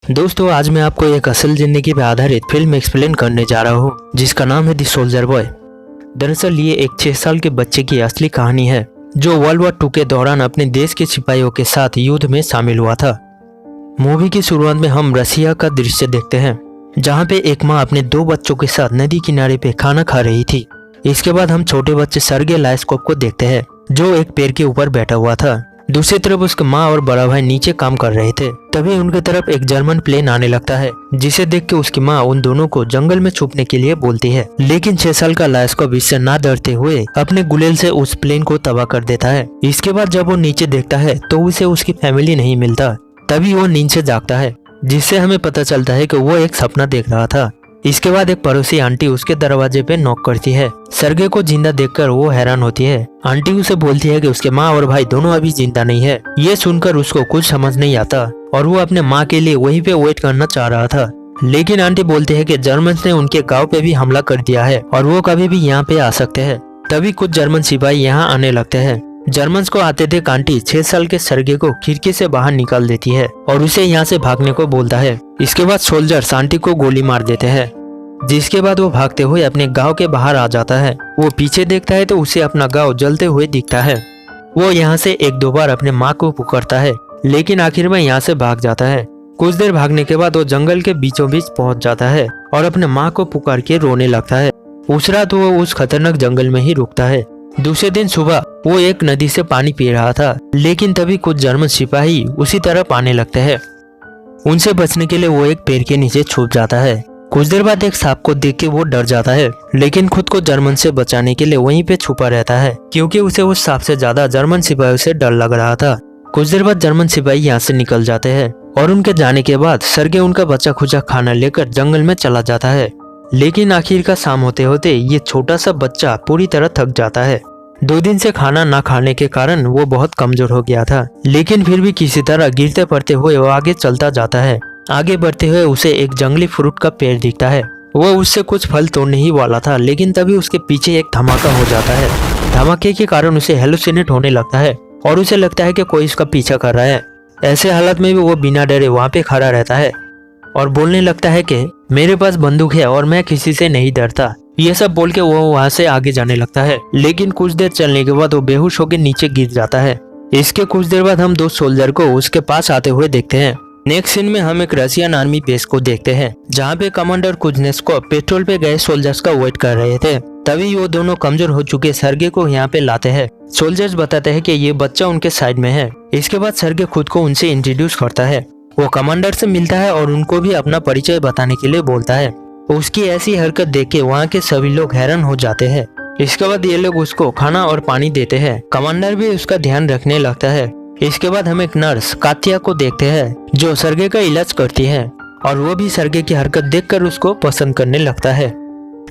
दोस्तों आज मैं आपको एक असल जिंदगी पर आधारित फिल्म एक्सप्लेन करने जा रहा हूँ जिसका नाम है द सोल्जर बॉय। दरअसल ये एक 6 साल के बच्चे की असली कहानी है जो वर्ल्ड वॉर 2 के दौरान अपने देश के सिपाहियों के साथ युद्ध में शामिल हुआ था। मूवी की शुरुआत में हम रसिया का दृश्य देखते हैं जहाँ पे एक माँ अपने 2 बच्चों के साथ नदी किनारे पे खाना खा रही थी। इसके बाद हम छोटे बच्चे सर्गे लाइस्कोप को देखते हैं जो एक पेड़ के ऊपर बैठा हुआ था। दूसरी तरफ उसके माँ और बड़ा भाई नीचे काम कर रहे थे। तभी उनकी तरफ एक जर्मन प्लेन आने लगता है जिसे देख के उसकी माँ उन दोनों को जंगल में छुपने के लिए बोलती है, लेकिन 6 साल का लाइस्कोप इससे ना डरते हुए अपने गुलेल से उस प्लेन को तबाह कर देता है। इसके बाद जब वो नीचे देखता है तो उसे उसकी फैमिली नहीं मिलता। तभी वो नींद से जागता है जिससे हमें पता चलता है कि वो एक सपना देख रहा था। इसके बाद एक पड़ोसी आंटी उसके दरवाजे पे नॉक करती है। सर्गे को जिंदा देखकर वो हैरान होती है। आंटी उसे बोलती है कि उसके माँ और भाई दोनों अभी जिंदा नहीं है। ये सुनकर उसको कुछ समझ नहीं आता और वो अपने माँ के लिए वहीं पे वेट करना चाह रहा था, लेकिन आंटी बोलती है कि जर्मन ने उनके गाँव पे भी हमला कर दिया है और वो कभी भी यहाँ पे आ सकते हैं। तभी कुछ जर्मन सिपाही यहाँ आने लगते हैं। जर्मन्स को आते देख आंटी 6 साल के सर्गे को खिड़की से बाहर निकाल देती है और उसे यहाँ से भागने को बोलता है। इसके बाद सोल्जर्स आंटी को गोली मार देते हैं, जिसके बाद वो भागते हुए अपने गांव के बाहर आ जाता है। वो पीछे देखता है तो उसे अपना गांव जलते हुए दिखता है। वो यहाँ से 1-2 बार अपने माँ को पुकारता है, लेकिन आखिर में यहाँ से भाग जाता है। कुछ देर भागने के बाद वो जंगल के बीचों बीच पहुँच जाता है और अपने माँ को पुकार के रोने लगता है। उस रात वो उस खतरनाक जंगल में ही रुकता है। दूसरे दिन सुबह वो एक नदी से पानी पी रहा था, लेकिन तभी कुछ जर्मन सिपाही उसी तरफ आने लगते हैं। उनसे बचने के लिए वो एक पेड़ के नीचे छुप जाता है। कुछ देर बाद एक सांप को देख के वो डर जाता है, लेकिन खुद को जर्मन से बचाने के लिए वहीं पे छुपा रहता है क्योंकि उसे उस सांप से ज्यादा जर्मन सिपाहियों से डर लग रहा था। कुछ देर बाद जर्मन सिपाही यहाँ से निकल जाते हैं और उनके जाने के बाद सर्गे उनका बचा खुचा खाना लेकर जंगल में चला जाता है। लेकिन आखिर का शाम होते होते ये छोटा सा बच्चा पूरी तरह थक जाता है। 2 दिन से खाना ना खाने के कारण वो बहुत कमजोर हो गया था, लेकिन फिर भी किसी तरह गिरते पड़ते हुए वो आगे चलता जाता है। आगे बढ़ते हुए उसे एक जंगली फ्रूट का पेड़ दिखता है। वो उससे कुछ फल तोड़ने ही वाला था, लेकिन तभी उसके पीछे एक धमाका हो जाता है। धमाके के कारण उसे हेलुसिनेट होने लगता है और उसे लगता है कि कोई उसका पीछा कर रहा है। ऐसे हालत में भी वो बिना डरे वहाँ पे खड़ा रहता है और बोलने लगता है कि मेरे पास बंदूक है और मैं किसी से नहीं डरता। ये सब बोल के वो वहाँ से आगे जाने लगता है, लेकिन कुछ देर चलने के बाद वो बेहोश होकर नीचे गिर जाता है। इसके कुछ देर बाद हम 2 सोल्जर को उसके पास आते हुए देखते हैं। नेक्स्ट सीन में हम एक रशियन आर्मी बेस को देखते हैं जहाँ पे कमांडर कुजनेस्को पेट्रोल पे गए सोल्जर्स का वेट कर रहे थे। तभी वो दोनों कमजोर हो चुके सर्गे को यहाँ पे लाते हैं। सोल्जर्स बताते हैं कि ये बच्चा उनके साइड में है। इसके बाद सर्गे खुद को उनसे इंट्रोड्यूस करता है। वो कमांडर से मिलता है और उनको भी अपना परिचय बताने के लिए बोलता है। उसकी ऐसी हरकत देख के वहाँ के सभी लोग हैरान हो जाते हैं। इसके बाद ये लोग उसको खाना और पानी देते हैं। कमांडर भी उसका ध्यान रखने लगता है। इसके बाद हम एक नर्स कातिया को देखते हैं जो सर्गे का इलाज करती है और वो भी सर्गे की हरकत देखकर उसको पसंद करने लगता है।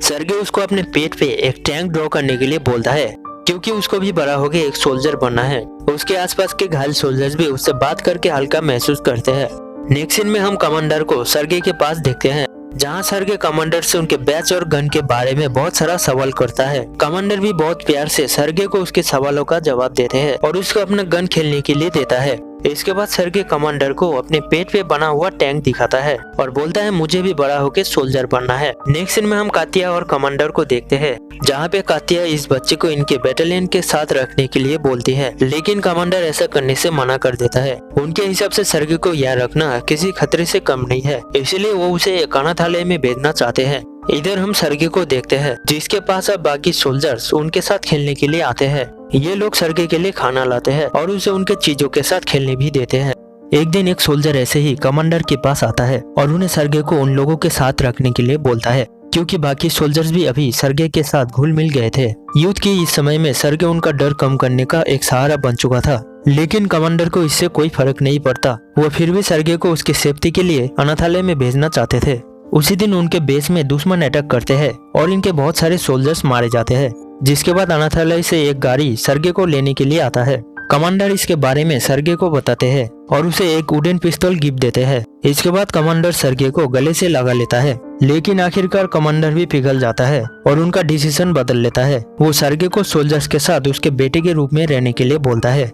सर्गे उसको अपने पेट पे एक टैंक ड्रॉ करने के लिए बोलता है क्योंकि उसको भी बड़ा होकर एक सोल्जर बनना है। उसके आसपास के घायल सोल्जर्स भी उससे बात करके हल्का महसूस करते हैं। नेक्स्ट सीन में हम कमांडर को सर्गे के पास देखते हैं जहाँ सर्गे कमांडर से उनके बैच और गन के बारे में बहुत सारा सवाल करता है। कमांडर भी बहुत प्यार से सर्गे को उसके सवालों का जवाब देते हैं और उसको अपना गन खेलने के लिए देता है। इसके बाद सर्गे कमांडर को अपने पेट पे बना हुआ टैंक दिखाता है और बोलता है मुझे भी बड़ा होकर सोल्जर बनना है। नेक्स्ट सीन में हम कातिया और कमांडर को देखते हैं जहाँ पे कातिया इस बच्चे को इनके बैटालियन के साथ रखने के लिए बोलती है, लेकिन कमांडर ऐसा करने से मना कर देता है। उनके हिसाब से सर्गे को यहाँ रखना किसी खतरे से कम नहीं है, इसलिए वो उसे एक अनाथालय में भेजना चाहते हैं। इधर हम सर्गे को देखते हैं जिसके पास अब बाकी सोल्जर्स उनके साथ खेलने के लिए आते हैं। ये लोग सर्गे के लिए खाना लाते हैं और उसे उनके चीजों के साथ खेलने भी देते हैं। एक दिन एक सोल्जर ऐसे ही कमांडर के पास आता है और उन्हें सर्गे को उन लोगों के साथ रखने के लिए बोलता है क्योंकि बाकी सोल्जर्स भी अभी सर्गे के साथ घुल मिल गए थे। युद्ध के इस समय में सर्गे उनका डर कम करने का एक सहारा बन चुका था, लेकिन कमांडर को इससे कोई फर्क नहीं पड़ता। वो फिर भी सर्गे को उसकी सेफ्टी के लिए अनाथालय में भेजना चाहते थे। उसी दिन उनके बेस में दुश्मन अटैक करते हैं और इनके बहुत सारे सोल्जर्स मारे जाते हैं, जिसके बाद अनाथालय से एक गाड़ी सर्गे को लेने के लिए आता है। कमांडर इसके बारे में सर्गे को बताते हैं और उसे एक वुडन पिस्तौल गिफ्ट देते हैं। इसके बाद कमांडर सर्गे को गले से लगा लेता है, लेकिन आखिरकार कमांडर भी पिघल जाता है और उनका डिसीजन बदल लेता है। वो सर्गे को सोल्जर्स के साथ उसके बेटे के रूप में रहने के लिए बोलता है।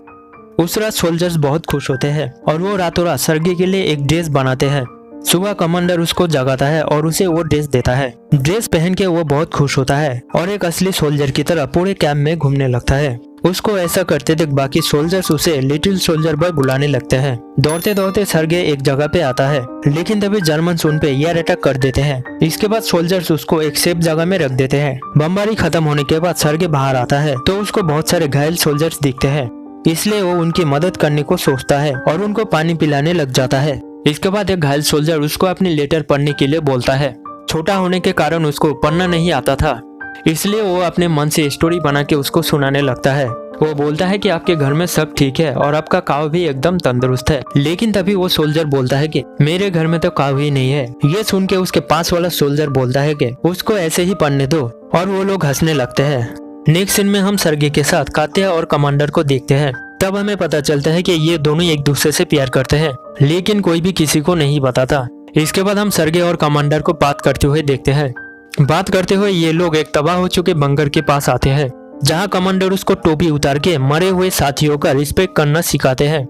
उस रात सोल्जर्स बहुत खुश होते हैं और वो रातों रात सर्गे के लिए एक ड्रेस बनाते हैं सुबह कमांडर उसको जगाता है और उसे वो ड्रेस देता है। ड्रेस पहन के वो बहुत खुश होता है और एक असली सोल्जर की तरह पूरे कैंप में घूमने लगता है। उसको ऐसा करते देख बाकी सोल्जर्स उसे लिटिल सोल्जर बॉय बुलाने लगते हैं। दौड़ते दौड़ते सर्गे एक जगह पे आता है, लेकिन तभी जर्मन्स उन पे एयर अटैक कर देते हैं। इसके बाद सोल्जर्स उसको एक सेफ जगह में रख देते हैं। बमबारी खत्म होने के बाद सर्गे बाहर आता है तो उसको बहुत सारे घायल सोल्जर्स दिखते हैं, इसलिए वो उनकी मदद करने को सोचता है और उनको पानी पिलाने लग जाता है। इसके बाद एक घायल सोल्जर उसको अपनी लेटर पढ़ने के लिए बोलता है। छोटा होने के कारण उसको पढ़ना नहीं आता था, इसलिए वो अपने मन से स्टोरी बना के उसको सुनाने लगता है। वो बोलता है कि आपके घर में सब ठीक है और आपका काव भी एकदम तंदुरुस्त है। लेकिन तभी वो सोल्जर बोलता है कि मेरे घर में तो काव ही नहीं है। ये सुन के उसके पास वाला सोल्जर बोलता है कि उसको ऐसे ही पढ़ने दो, और वो लोग हंसने लगते हैं। नेक्स्ट सीन में हम सर्गे के साथ कात्या और कमांडर को देखते हैं। तब हमें पता चलता है कि ये दोनों एक दूसरे से प्यार करते हैं, लेकिन कोई भी किसी को नहीं बताता। इसके बाद हम सर्गे और कमांडर को बात करते हुए देखते हैं। बात करते हुए ये लोग एक तबाह हो चुके बंकर के पास आते हैं, जहां कमांडर उसको टोपी उतार के मरे हुए साथियों का रिस्पेक्ट करना सिखाते हैं।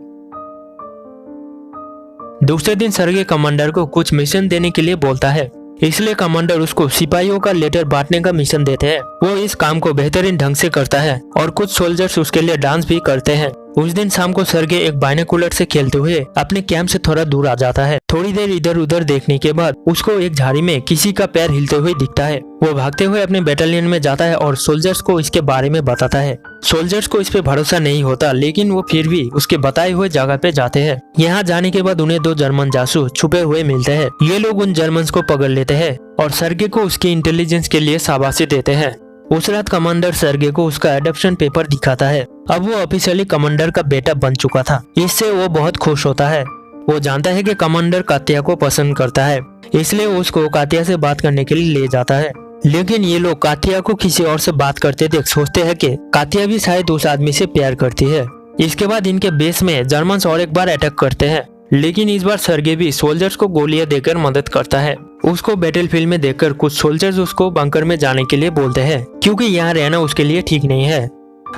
दूसरे दिन सर्गे कमांडर को कुछ मिशन देने के लिए बोलता है, इसलिए कमांडर उसको सिपाहियों का लेटर बांटने का मिशन देते हैं। वो इस काम को बेहतरीन ढंग से करता है और कुछ सोल्जर्स उसके लिए डांस भी करते हैं। उस दिन शाम को सर्गे एक बाइनोकुलर से खेलते हुए अपने कैंप से थोड़ा दूर आ जाता है। थोड़ी देर इधर उधर देखने के बाद उसको एक झाड़ी में किसी का पैर हिलते हुए दिखता है। वो भागते हुए अपने बैटालियन में जाता है और सोल्जर्स को इसके बारे में बताता है। सोल्जर्स को इस पे भरोसा नहीं होता, लेकिन वो फिर भी उसके बताए हुए जगह पे जाते हैं। यहाँ जाने के बाद उन्हें 2 जर्मन जासूस छुपे हुए मिलते हैं। ये लोग उन जर्मन्स को पकड़ लेते हैं और सर्गे को उसकी इंटेलिजेंस के लिए शाबाशी देते हैं। उस रात कमांडर सर्गे को उसका एडॉप्शन पेपर दिखाता है। अब वो ऑफिशियली कमांडर का बेटा बन चुका था। इससे वो बहुत खुश होता है। वो जानता है कि कमांडर कात्या को पसंद करता है, इसलिए वो उसको कात्या से बात करने के लिए ले जाता है। लेकिन ये लोग कात्या को किसी और से बात करते देख सोचते हैं कि कात्या भी शायद उस आदमी से प्यार करती है। इसके बाद इनके बेस में जर्मन्स और एक बार अटैक करते हैं, लेकिन इस बार सर्गे भी सोल्जर्स को गोलियां देकर मदद करता है। उसको बैटलफील्ड में देखकर कुछ सोल्जर्स उसको बंकर में जाने के लिए बोलते हैं, क्योंकि यहाँ रहना उसके लिए ठीक नहीं है।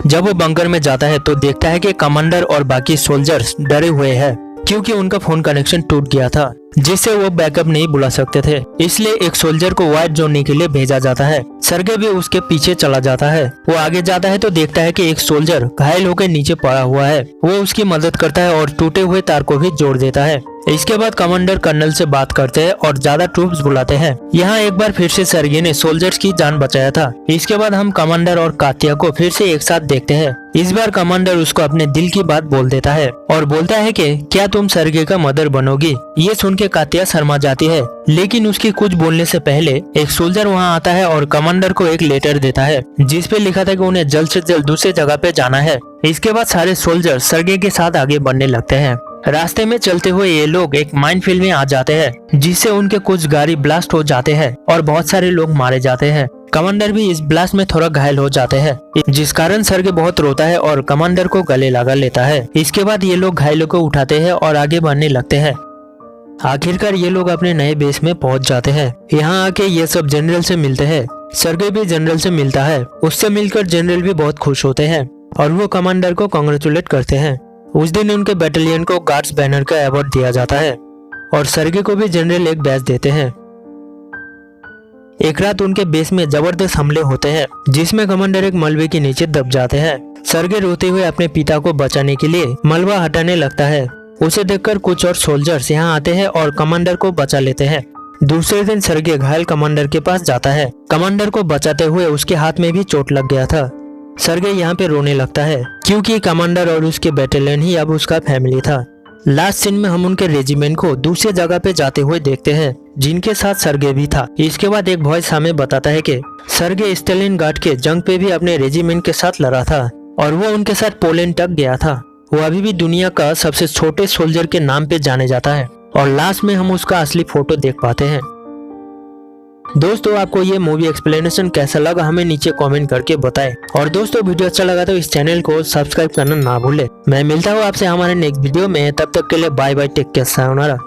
जब वो बंकर में जाता है तो देखता है कि कमांडर और बाकी सोल्जर्स डरे हुए हैं, क्योंकि उनका फोन कनेक्शन टूट गया था, जिससे वो बैकअप नहीं बुला सकते थे। इसलिए एक सोल्जर को वाइट जोड़ने के लिए भेजा जाता है। सर्गे भी उसके पीछे चला जाता है। वो आगे जाता है तो देखता है कि एक सोल्जर घायल होकर नीचे पड़ा हुआ है। वो उसकी मदद करता है और टूटे हुए तार को भी जोड़ देता है। इसके बाद कमांडर कर्नल से बात करते हैं और ज्यादा ट्रूप्स बुलाते हैं। यहाँ एक बार फिर से सर्गे ने सोल्जर्स की जान बचाया था। इसके बाद हम कमांडर और कात्या को फिर से एक साथ देखते हैं। इस बार कमांडर उसको अपने दिल की बात बोल देता है और बोलता है कि क्या तुम सर्गे का मदर बनोगी। ये सुन के कात्या शर्मा जाती है, लेकिन उसकी कुछ बोलने से पहले एक सोल्जर वहाँ आता है और कमांडर को एक लेटर देता है, जिस पे लिखा था कि उन्हें जल्द से जल्द दूसरे जगह पे जाना है। इसके बाद सारे सोल्जर सर्गे के साथ आगे बढ़ने लगते हैं। रास्ते में चलते हुए ये लोग एक माइनफील्ड में आ जाते हैं, जिससे उनके कुछ गाड़ी ब्लास्ट हो जाते हैं और बहुत सारे लोग मारे जाते हैं। कमांडर भी इस ब्लास्ट में थोड़ा घायल हो जाते हैं, जिस कारण सर्गे बहुत रोता है और कमांडर को गले लगा लेता है। इसके बाद ये लोग घायलों को उठाते हैं और आगे बढ़ने लगते हैं। आखिरकार ये लोग अपने नए बेस में पहुंच जाते हैं। यहाँ आके ये सब जनरल से मिलते हैं। सर्गे भी जनरल से मिलता है। उससे मिलकर जनरल भी बहुत खुश होते हैं और वो कमांडर को कांग्रेचुलेट करते हैं। उस दिन उनके बैटालियन को गार्ड्स बैनर का अवार्ड दिया जाता है और सर्गे को भी जनरल एक बैच देते हैं। एक रात उनके बेस में जबरदस्त हमले होते हैं, जिसमें कमांडर एक मलबे के नीचे दब जाते हैं। सर्गे रोते हुए अपने पिता को बचाने के लिए मलबा हटाने लगता है। उसे देखकर कुछ और सोल्जर्स यहाँ आते हैं और कमांडर को बचा लेते हैं। दूसरे दिन सर्गे घायल कमांडर के पास जाता है। कमांडर को बचाते हुए उसके हाथ में भी चोट लग गया था। सर्गे यहाँ पे रोने लगता है, क्योंकि कमांडर और उसके बैटालियन ही अब उसका फैमिली था। लास्ट सीन में हम उनके रेजिमेंट को दूसरी जगह पे जाते हुए देखते हैं, जिनके साथ सर्गे भी था। इसके बाद एक वॉइस हमें बताता है कि सर्गे स्टालिनग्राड के जंग पे भी अपने रेजिमेंट के साथ लड़ा था और वो उनके साथ पोलैंड तक गया था। वो अभी भी दुनिया का सबसे छोटे सोल्जर के नाम पे जाने जाता है और लास्ट में हम उसका असली फोटो देख पाते हैं। दोस्तों, आपको ये मूवी एक्सप्लेनेशन कैसा लगा हमें नीचे कमेंट करके बताएं। और दोस्तों, वीडियो अच्छा लगा तो इस चैनल को सब्सक्राइब करना ना भूले। मैं मिलता हूँ आपसे हमारे नेक्स्ट वीडियो में। तब तक के लिए bye bye, take care, sayonara.